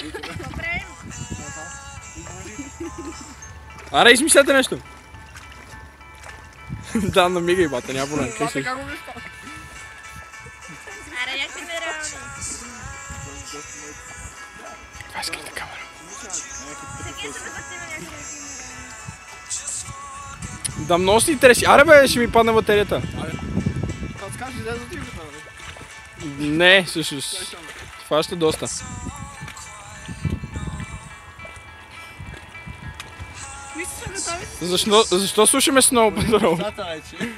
Добре. Аре, измисляте нещо. Да, намигай, бата, няма проблем. Бате, как го виж? Аре, някакви нереални. Това е скрита камера. Всеки се запасиме някакви. Да, много си интереси. Аре бе, ще ми падне батерията. Като скажеш, излезе от играта, бе. Не, всъщност. Това ще доста. Защо слушаме Snow Patrol? Дата вече.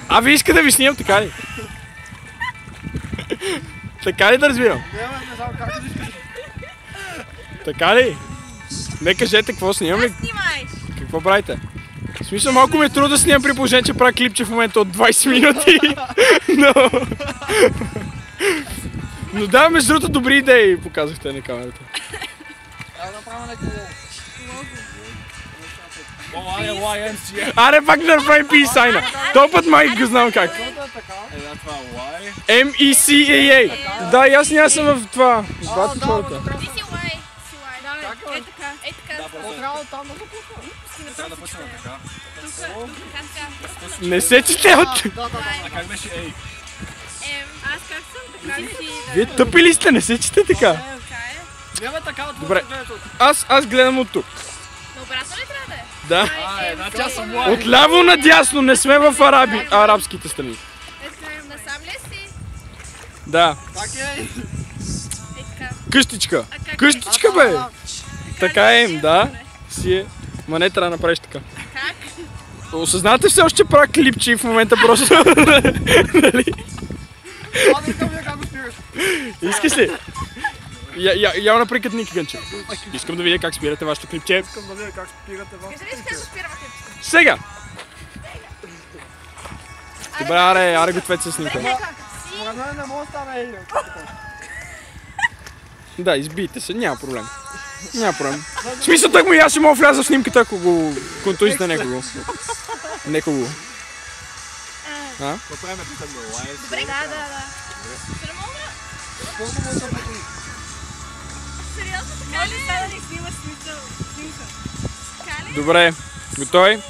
А, ви иска да ви снимам, така ли? Така ли да разбирам? Не знам как да искаш. Така ли? Не кажете какво снимам ли? Снимай! Какво правите? В смисъл, малко ми е трудно да снимам при положение, че правя клипче в момента от 20 минути. Но да, между другото, добри идеи показахте на камерата. Трябва да направим някакво YMCA. Аре, пак да направим peace sign-а. Този път май го знам как. Това Y. M-E-C-A-A. Да, и аз няма съм в това. В бата хората. Ти си лай. Давай, така. Така. Трябва там да започва. Трябва да почнем така. Така. Не се чете от... А как беше A? Аз как съм? Така ли си? Вие тъпи ли сте? Не се чете така. Така е. Няма така от Добре. Аз гледам от тук. Но обратно ли трябва да е? Да. Значи аз съм Y. Отляво надясно, не сме в арабските страни. Насам ли си? Да. Как е? Така. Къщичка. Къщичка, бе. Така е, да. Си е. Ма не трябва да направиш така. Как? Осъзнавате все още, че правя клипче и в момента просто... Нали? А, да искам вие как го спираш. Искаш ли? Я направи като Ники Гънчев. Искам да видя как спирате вашето клипче. Искам да видя как спирате вас. Кажи ли как спираме клипчето? Сега! Добре, аре гответе се снимка. Според мен не може да стане Елио. Да, избийте се, няма проблем. Няма проблем. В смисъл, так му и аз ще мога да вляза в снимката, ако го контузите некого. Некого. А? Направим питам го Y. Добре, да. Сериозно така ли? Може да не снимаш смисъл. Така ли? Добре, готови?